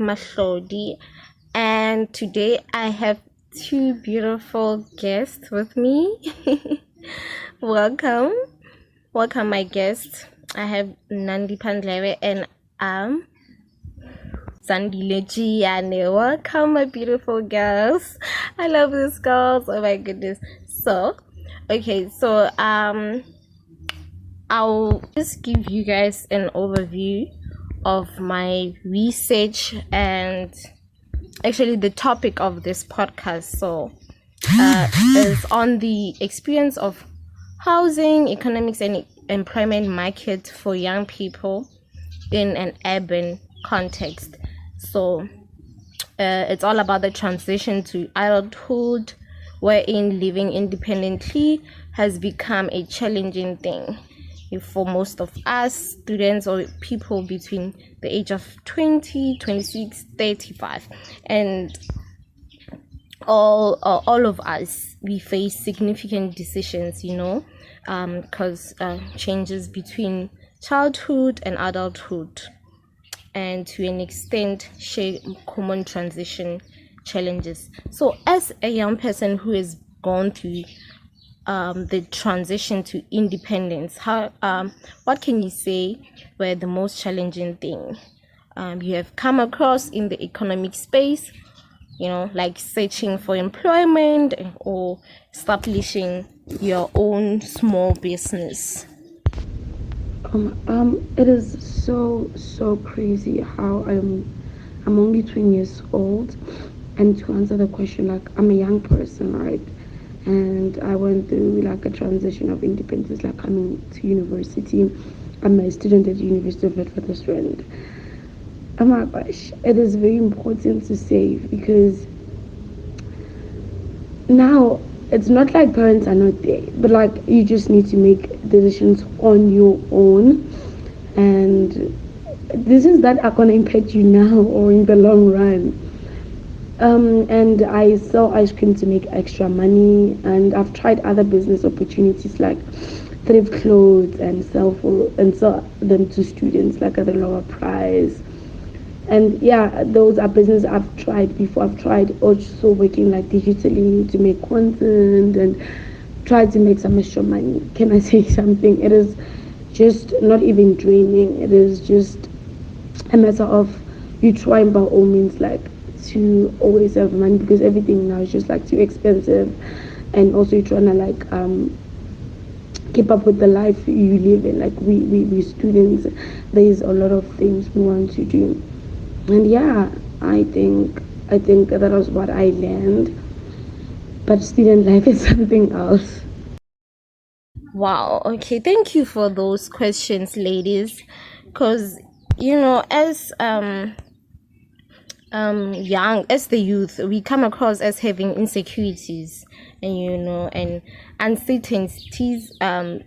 Mahlodi, and today I have two beautiful guests with me. Welcome, my guests. I have Nandipha Ndlebe and Zandile Jiyane. Welcome, my beautiful girls. I love these girls. Oh my goodness. So, okay, so I'll just give you guys an overview of my research and actually the topic of this podcast. So is on the experience of housing, economics, and employment market for young people in an urban context. So it's all about the transition to adulthood, wherein living independently has become a challenging thing for most of us students or people between the age of 20, 26, 35, and all of us, we face significant decisions, because changes between childhood and adulthood, and to an extent share common transition challenges. So as a young person who has gone through the transition to independence, what can you say were the most challenging thing you have come across in the economic space, like searching for employment or establishing your own small business? It is so crazy how I'm only 20 years old, and to answer the question, like, I'm a young person, right? And I went through like a transition of independence, like coming to university. I'm a student at the University of Witwatersrand. Oh my gosh, it is very important to save, because now it's not like parents are not there, but like you just need to make decisions on your own, and decisions that are going to impact you now or in the long run. And I sell ice cream to make extra money, and I've tried other business opportunities like thrift clothes and sell them to students like at a lower price. And yeah, those are businesses I've tried before. I've tried also working like digitally to make content and try to make some extra money. Can I say something? It is just not even draining. It is just a matter of you trying by all means like to always have money, because everything now is just like too expensive, and also you're trying to like keep up with the life you live in. Like we students, there's a lot of things we want to do. And yeah, I think that was what I learned. But student life is something else. Wow. Okay. Thank you for those questions, ladies. Because as the youth, we come across as having insecurities and uncertainties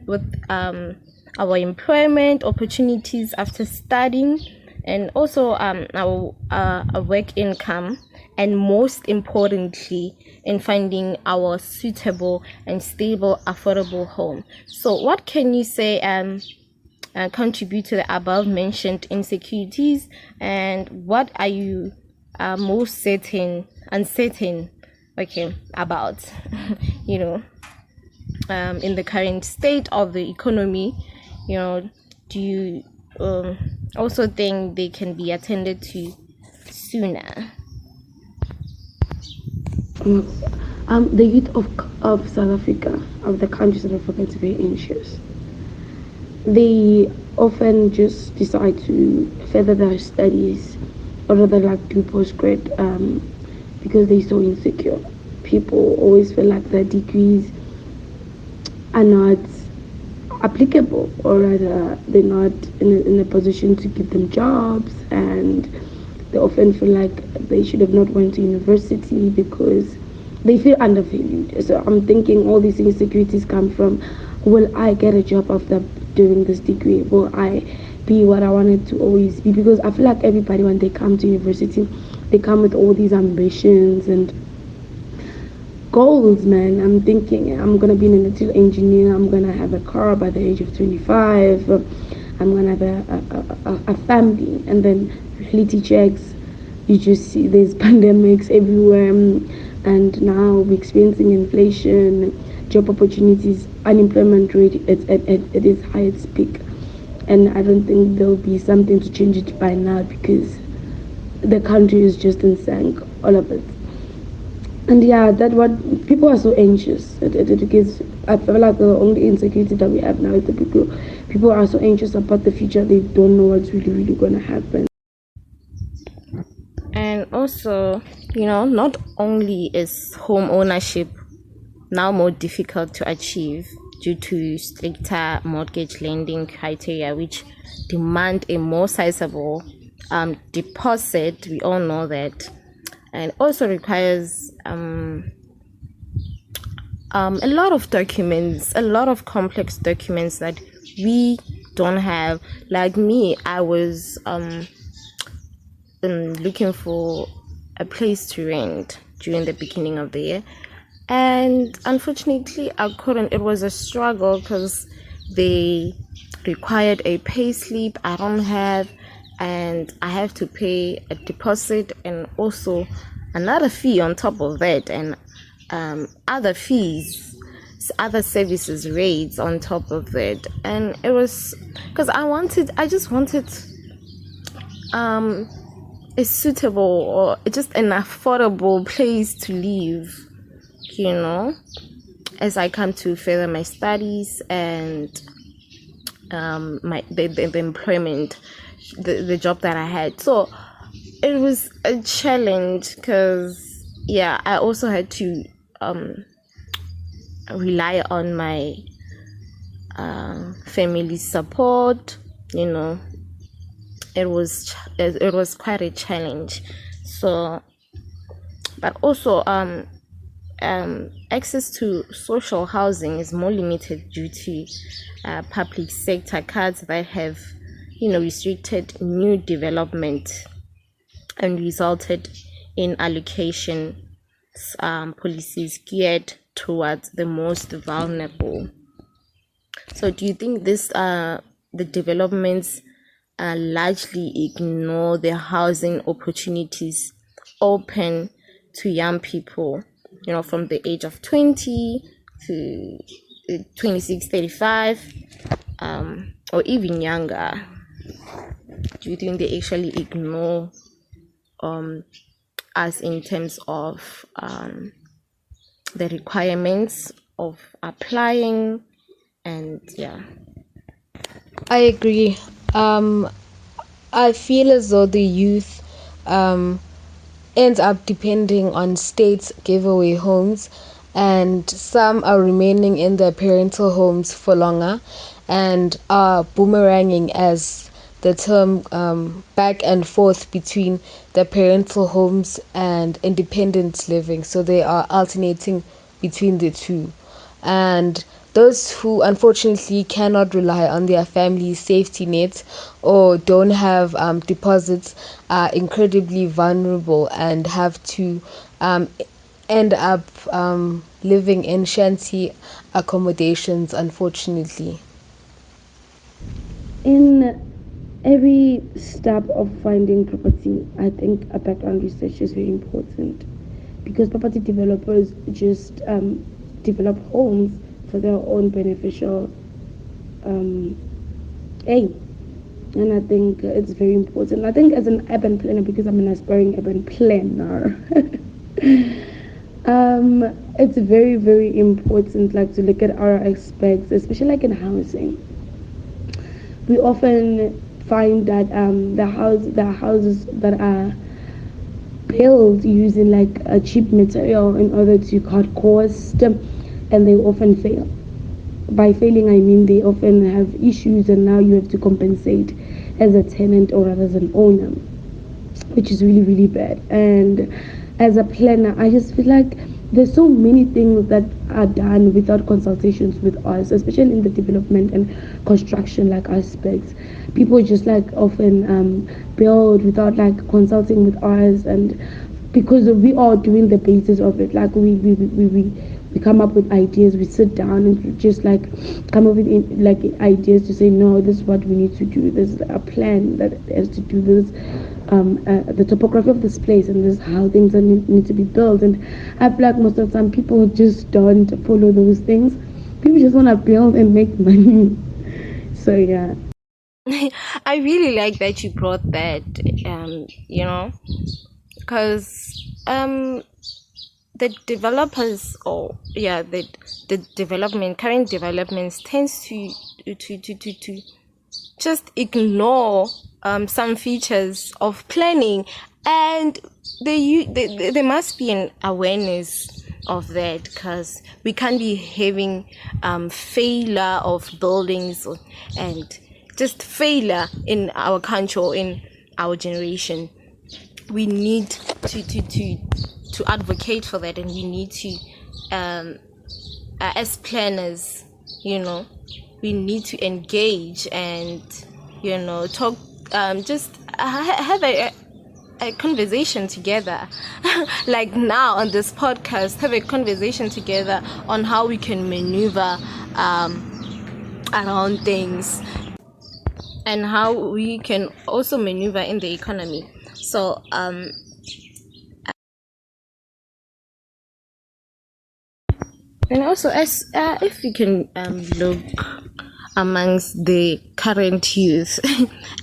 with our employment opportunities after studying, and also our work income, and most importantly in finding our suitable and stable affordable home. So what can you say contribute to the above mentioned insecurities, and what are you most uncertain about in the current state of the economy? Do you also think they can be attended to sooner? The youth of South Africa, of the country South Africa, is very anxious. They often just decide to further their studies, or rather like do postgrad, because they're so insecure. People always feel like their degrees are not applicable, or rather they're not in a position to give them jobs, and they often feel like they should have not went to university because they feel undervalued. So I'm thinking all these insecurities come from, will I get a job after doing this degree? Will I be what I wanted to always be? Because I feel like everybody, when they come to university, they come with all these ambitions and goals, man. I'm thinking I'm gonna be an electrical engineer, I'm gonna have a car by the age of 25, I'm gonna have a family, and then reality checks, you just see there's pandemics everywhere, and now we're experiencing inflation, job opportunities, unemployment rate at its highest peak. And I don't think there'll be something to change it by now, because the country is just in sync, all of it. And yeah, that what people are so anxious. It gives. I feel like the only insecurity that we have now is that people are so anxious about the future. They don't know what's really gonna happen. And also, not only is home ownership now more difficult to achieve due to stricter mortgage lending criteria, which demand a more sizable deposit. We all know that, and also requires a lot of documents, a lot of complex documents that we don't have. Like me, I was looking for a place to rent during the beginning of the year, and unfortunately I couldn't. It was a struggle because they required a pay slip I don't have, and I have to pay a deposit and also another fee on top of that, and other fees, other services rates on top of it. And it was because I just wanted a suitable or just an affordable place to live, as I come to further my studies and the employment, the job that I had. So it was a challenge because I also had to rely on my family support. It was quite a challenge. So, but also access to social housing is more limited due to public sector cuts that have restricted new development and resulted in allocation policies geared towards the most vulnerable. So do you think the developments largely ignore the housing opportunities open to young people, from the age of 20 to 26, 35, or even younger? Do you think they actually ignore us in terms of the requirements of applying? And I agree. I feel as though the youth ends up depending on states' giveaway homes, and some are remaining in their parental homes for longer and are boomeranging, as the term, back and forth between the parental homes and independent living. So they are alternating between the two. And those who unfortunately cannot rely on their family's safety nets or don't have deposits are incredibly vulnerable and have to end up living in shanty accommodations, unfortunately. In every step of finding property, I think a background research is very important, because property developers just develop homes for their own beneficial aim. And I think it's very important. I think as an urban planner, because I'm an aspiring urban planner, it's very, very important, like, to look at our aspects, especially like in housing. We often find that the houses that are built using like a cheap material in order to cut cost, and they often fail. By failing, I mean they often have issues, and now you have to compensate as a tenant or rather as an owner, which is really, really bad. And as a planner, I just feel like there's so many things that are done without consultations with us, especially in the development and construction like aspects. People just like often build without like consulting with us, and because we are doing the basis of it, like we we come up with ideas, we sit down and we just like come up with like ideas to say, no, this is what we need to do, this is a plan that has to do this, the topography of this place, and this is how things need to be built. And I feel like most of the time people just don't follow those things. People just want to build and make money. So yeah. I really like that you brought that, because the developers, or yeah, the current developments tends to just ignore some features of planning, and there must be an awareness of that, because we can't be having failure of buildings and just failure in our country or in our generation. We need to advocate for that, and we need to as planners, we need to engage and talk, just have a conversation together like now on this podcast, have a conversation together on how we can maneuver around things, and how we can also maneuver in the economy. So and also, as if we can look amongst the current youth,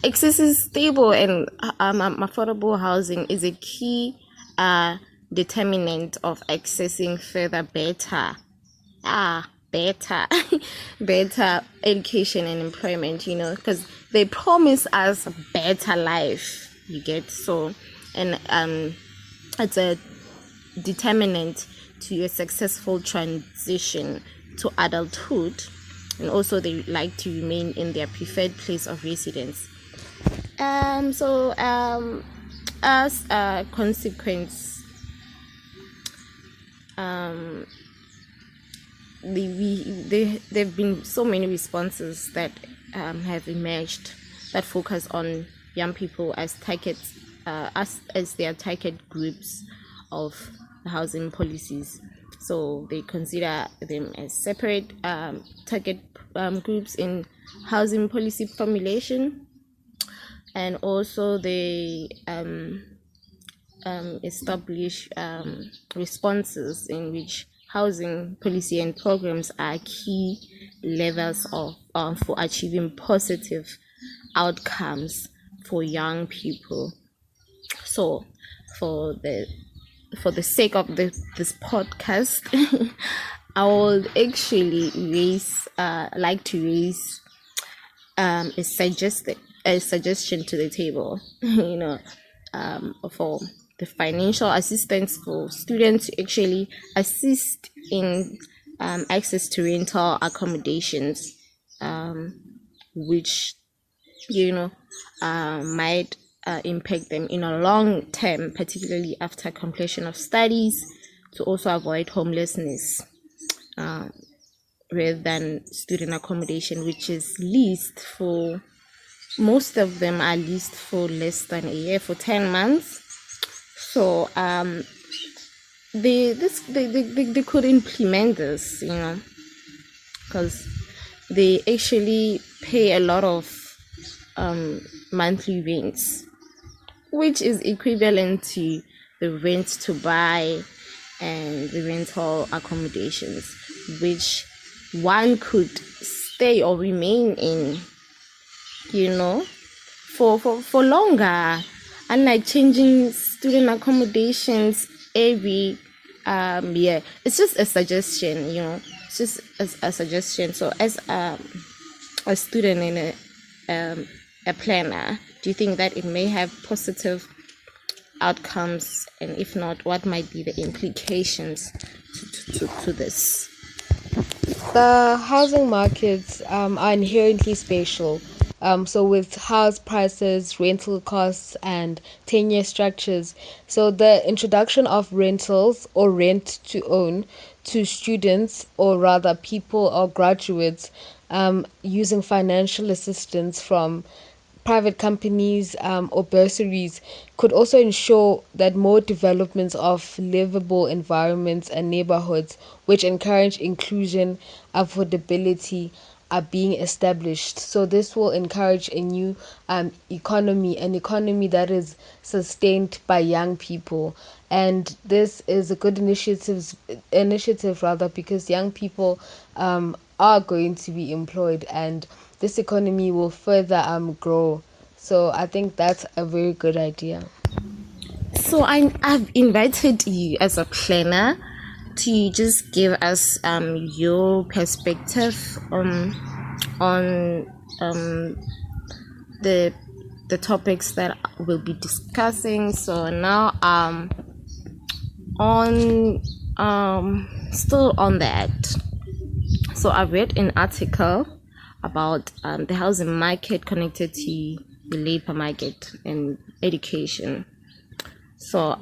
accessing stable and affordable housing is a key determinant of accessing further better better education and employment, because they promise us a better life, you get. So, and it's a determinant to a successful transition to adulthood, and also they like to remain in their preferred place of residence. So as a consequence, there've been so many responses that have emerged that focus on young people as targets, as their target groups of housing policies. So they consider them as separate target groups in housing policy formulation, and also they establish responses in which housing policy and programs are key levers of for achieving positive outcomes for young people. So for the sake of this podcast, I would actually like to raise a suggestion to the table, for the financial assistance for students to actually assist in access to rental accommodations, which might impact them in a long term, particularly after completion of studies, to also avoid homelessness, rather than student accommodation, which is leased for, most of them are leased for less than a year, for 10 months. So they could implement this, because they actually pay a lot of monthly rents, which is equivalent to the rent to buy and the rental accommodations, which one could stay or remain in, for longer, unlike changing student accommodations every year. It's just a suggestion, it's just a suggestion. So as a student and a planner, do you think that it may have positive outcomes, and if not, what might be the implications to this? The housing markets are inherently spatial. So with house prices, rental costs, and tenure structures. So the introduction of rentals or rent to own to students, or rather people or graduates, using financial assistance from private companies or bursaries could also ensure that more developments of livable environments and neighborhoods which encourage inclusion, affordability, are being established. So this will encourage a new economy, an economy that is sustained by young people. And this is a good initiative rather, because young people are going to be employed, and this economy will further grow. So I think that's a very good idea. So I've invited you as a planner to just give us your perspective on the topics that we'll be discussing. So now on still on that. So I read an article about the housing market connected to the labor market and education. So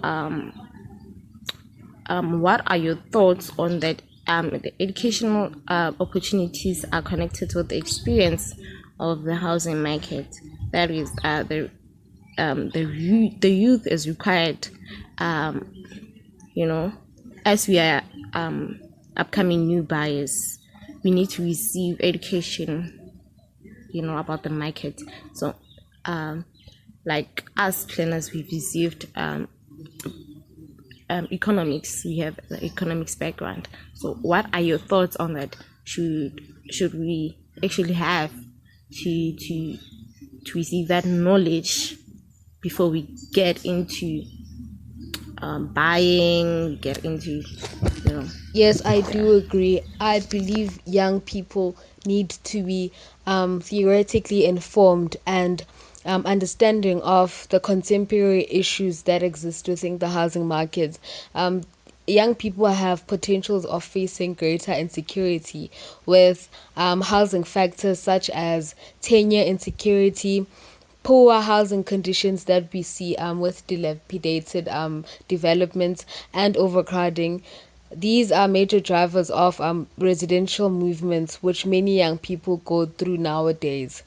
what are your thoughts on that? The educational opportunities are connected with the experience of the housing market. That is, the youth is required, as we are upcoming new buyers, we need to receive education, about the market. So, like as planners, we've received economics. We have the economics background. So what are your thoughts on that? Should we actually have to receive that knowledge before we get into buying, get into Yes, I do agree. I believe young people need to be theoretically informed and understanding of the contemporary issues that exist within the housing market. Young people have potentials of facing greater insecurity with housing factors such as tenure insecurity, poor housing conditions that we see with dilapidated developments and overcrowding. These are major drivers of residential movements, which many young people go through nowadays.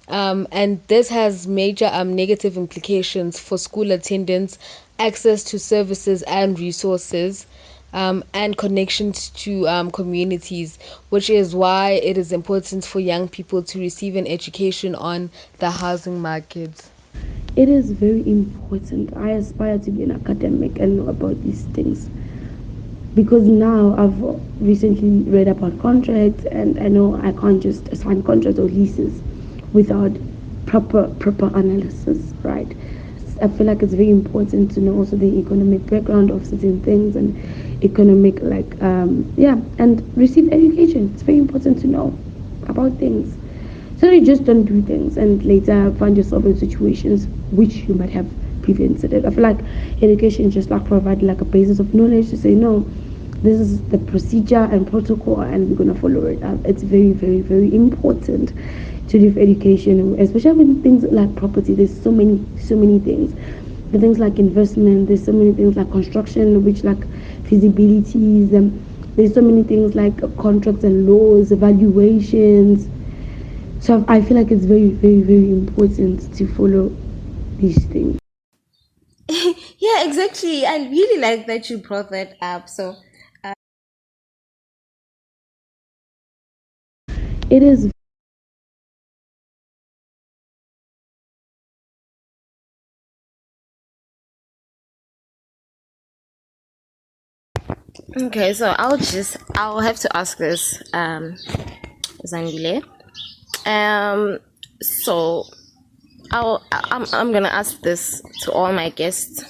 And this has major negative implications for school attendance, access to services and resources, and connections to communities, which is why it is important for young people to receive an education on the housing market. It is very important. I aspire to be an academic and know about these things, because now I've recently read about contracts, and I know I can't just sign contracts or leases without proper analysis, right? I feel like it's very important to know also the economic background of certain things, and economic and receive education. It's very important to know about things, so you just don't do things and later find yourself in situations which you might have prevented it. I feel like education just like provide like a basis of knowledge to say no, this is the procedure and protocol and we're gonna follow it. It's very, very, very important to give education, especially with things like property. There's so many things. The things like investment, there's so many things like construction, which like feasibilities, there's so many things like contracts and laws, evaluations. So I feel like it's very, very, very important to follow these things. yeah, exactly. I really like that you brought that up. So It is. okay, so I'll have to ask this, Zandile. So I'm gonna ask this to all my guests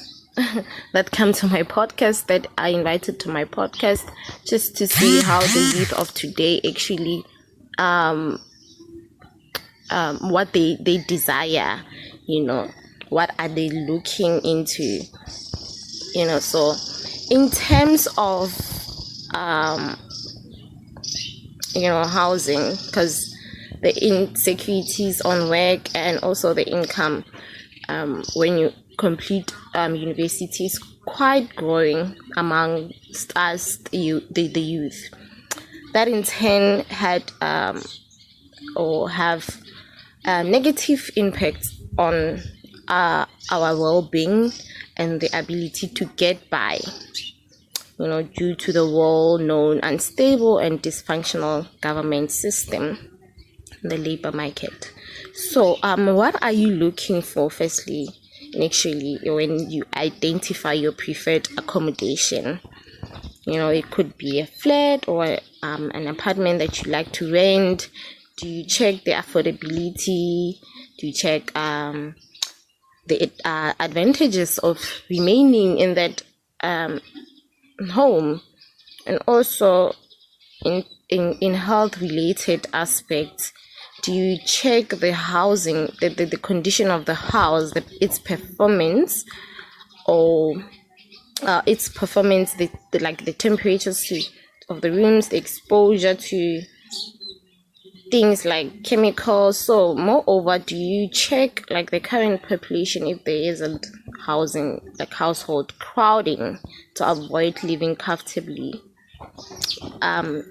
that come to my podcast, that I invited to my podcast, just to see how the youth of today actually what they desire, what are they looking into, so in terms of housing, because the insecurities on work and also the income when you complete university is quite growing amongst us, the youth, that in turn had or have negative impact on our well-being and the ability to get by, due to the well-known unstable and dysfunctional government system, the labor market. So what are you looking for firstly initially when you identify your preferred accommodation? It could be a flat or an apartment that you like to rent. Do you check the affordability? Do you check the advantages of remaining in that home? And also in health related aspects, do you check the housing, the condition of the house, its performance, or the temperatures of the rooms, the exposure to things like chemicals? So moreover, do you check like the current population, if there isn't housing, like household crowding, to avoid living comfortably?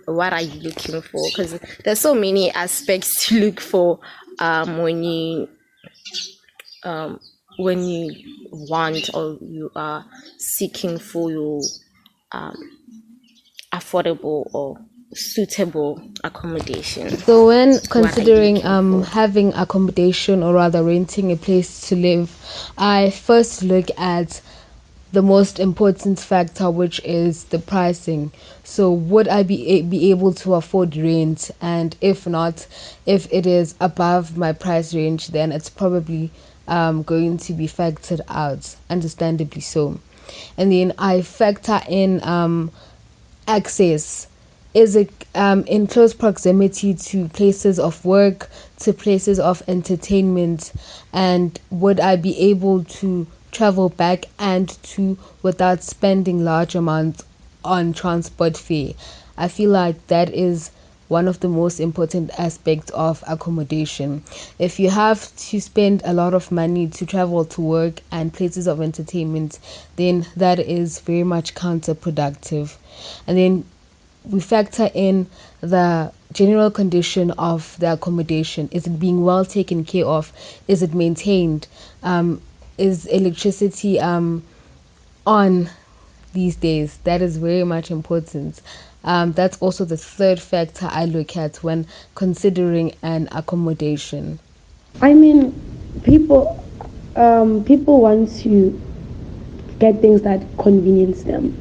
What are you looking for? Because there's so many aspects to look for when you want or you are seeking for your affordable or suitable accommodation. So when considering having accommodation, or rather renting a place to live, I first look at the most important factor, which is the pricing. So would I be able to afford rent? And if not, if it is above my price range, then it's probably going to be factored out, understandably so. And then I factor in access. Is it in close proximity to places of work, to places of entertainment? And would I be able to travel back and to without spending large amounts on transport fare? I feel like that is one of the most important aspects of accommodation. If you have to spend a lot of money to travel to work and places of entertainment, then that is very much counterproductive. And then we factor in the general condition of the accommodation. Is it being well taken care of? Is it maintained? Is electricity on these days? That is very much important. That's also the third factor I look at when considering an accommodation. I mean, people people want to get things that convenience them.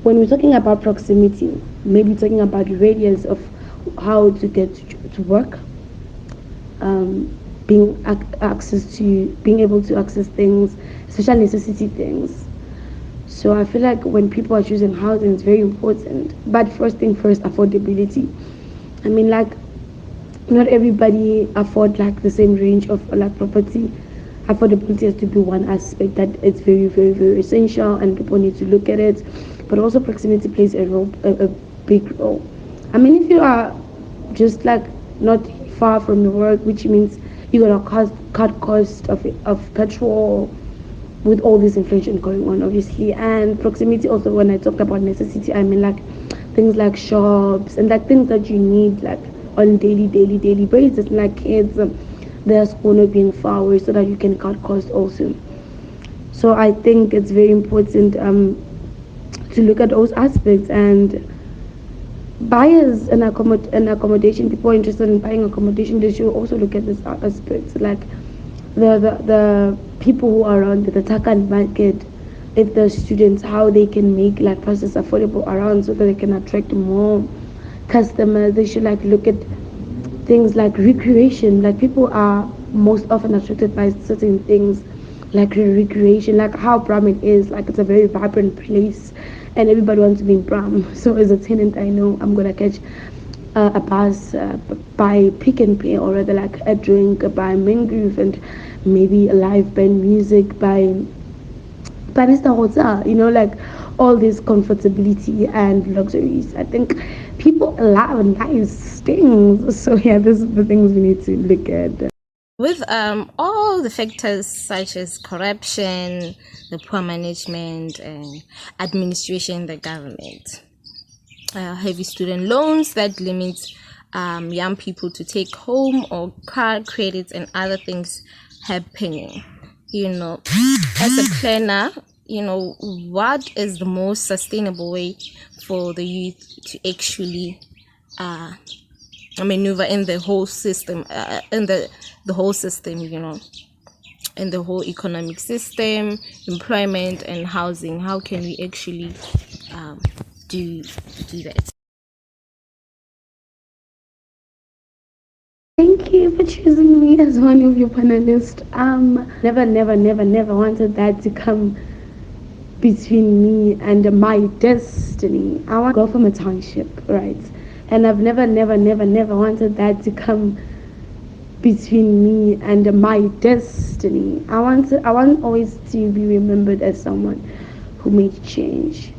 When we're talking about proximity, maybe talking about radius of how to get to work, being able to access things, especially necessity things. So I feel like when people are choosing housing, it's very important. But first thing first, affordability. I mean, like, not everybody afford like the same range of like property. Affordability has to be one aspect that it's very, very, very essential, and people need to look at it. But also proximity plays a big role. I mean, if you are just like not far from your work, which means you're gonna cut cost of petrol with all this inflation going on, obviously. And proximity also, when I talked about necessity, I mean like things like shops and like things that you need like on daily basis, like kids, their school not being far away, so that you can cut costs also. So I think it's very important to look at those aspects. And buyers and accommodation, people interested in buying accommodation, they should also look at this aspects, like the people who are around the Takan market. If the students, how they can make like prices affordable around, so that they can attract more customers. They should like look at things like recreation. Like people are most often attracted by certain things like recreation, like how Bram is, like it's a very vibrant place and everybody wants to be in Bram. So as a tenant, I know I'm gonna catch a bus by Pick and Pay, or rather like a drink by Mangrove, and maybe a live band music by Mr. Hotel, like all this comfortability and luxuries. I think people love nice things. So yeah, these are the things we need to look at. With all the factors such as corruption, the poor management and administration in the government, heavy student loans that limits young people to take home or car credits and other things happening. As a planner, what is the most sustainable way for the youth to actually maneuver in the whole system, in the whole system, in the whole economic system, employment and housing? How can we actually do that? Thank you for choosing me as one of your panelists. Never wanted that to come between me and my destiny. I want to go from a township, right? And I've never wanted that to come between me and my destiny. I want always to be remembered as someone who made change.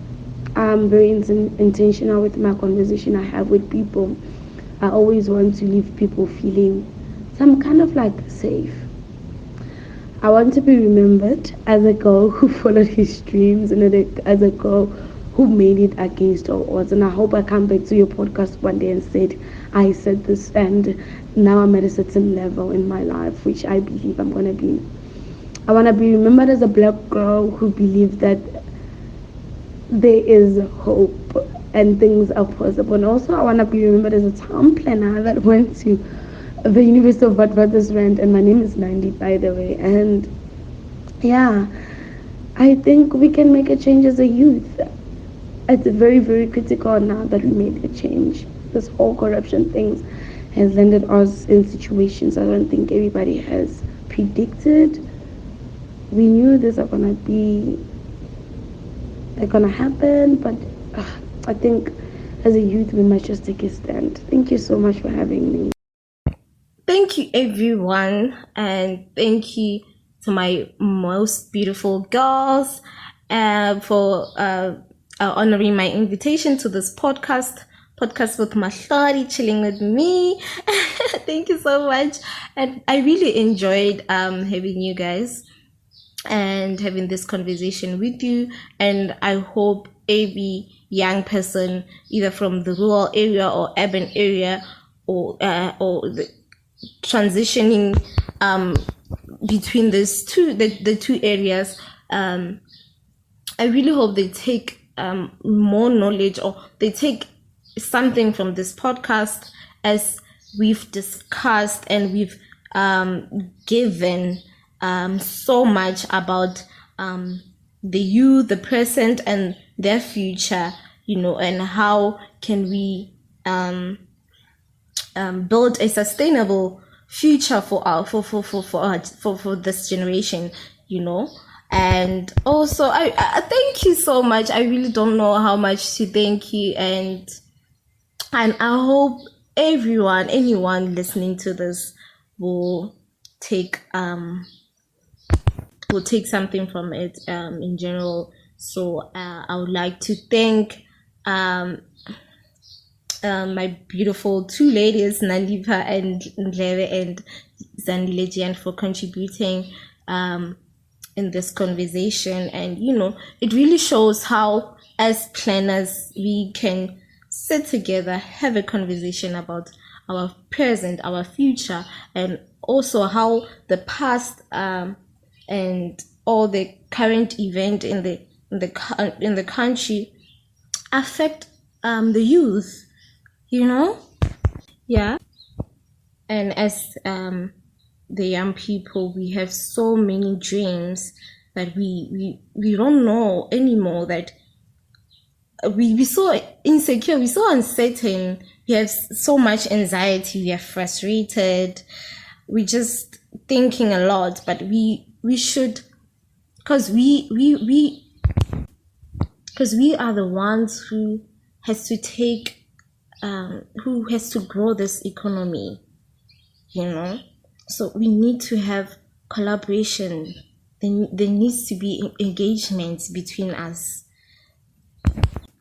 I'm very intentional with my conversation I have with people. I always want to leave people feeling some kind of like safe. I want to be remembered as a girl who followed his dreams and as a girl who made it against all odds. And I hope I come back to your podcast one day and I said this, and now I'm at a certain level in my life, which I believe I'm going to be. I want to be remembered as a black girl who believed that there is hope and things are possible. And also I want to be remembered as a town planner that went to the University of Witwatersrand, and my name is Nandi, by the way. And yeah, I think we can make a change as a youth. It's very, very critical now that we made a change. This whole corruption thing has landed us in situations I don't think everybody has predicted. We knew these are gonna happen, but I think as a youth we must just take a stand. Thank you so much for having me. Thank you, everyone, and thank you to my most beautiful girls for honoring my invitation to this podcast with Mahlari, chilling with me. Thank you so much, and I really enjoyed having you guys and having this conversation with you. And I hope every young person, either from the rural area or urban area, or the transitioning between these the two areas, I really hope they take more knowledge, or they take something from this podcast, as we've discussed and we've given so much about the youth, the present and their future, and how can we build a sustainable future for this generation, And also, I thank you so much. I really don't know how much to thank you, and I hope anyone listening to this will take something from it in general. So I would like to thank my beautiful two ladies, Nandipha and Ndlebe and Zandile Jiyane, for contributing in this conversation. And it really shows how, as planners, we can sit together, have a conversation about our present, our future, and also how the past and all the current event in the country affect the youth, yeah. And as the young people, we have so many dreams that we don't know anymore, that we so insecure, we so uncertain, we have so much anxiety, we are frustrated, we just thinking a lot. But we should, because we are the ones who has to take who has to grow this economy, so we need to have collaboration. There needs to be engagement between us.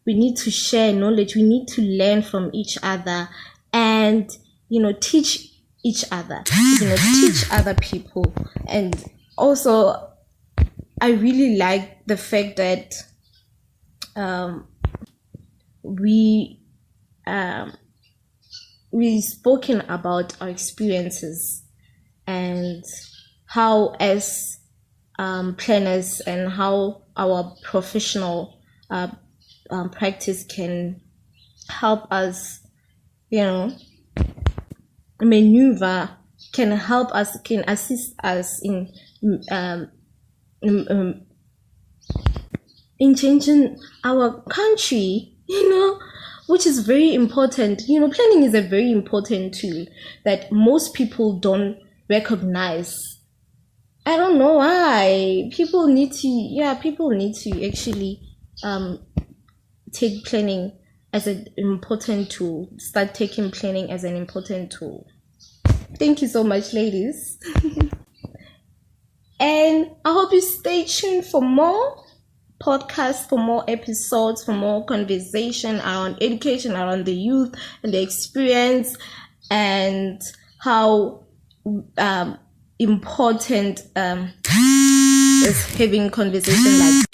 We need to share knowledge, we need to learn from each other, and teach each other, teach other people. And also, I really like the fact that we we've spoken about our experiences and how as planners and how our professional practice can help us, maneuver, can help us, can assist us in changing our country, which is very important. Planning is a very important tool that most people don't recognize. I don't know why. People need to actually take planning as an important tool, start taking planning as an important tool. Thank you so much, ladies. And I hope you stay tuned for more podcasts, for more episodes, for more conversation around education, around the youth and the experience, and how important is having conversation like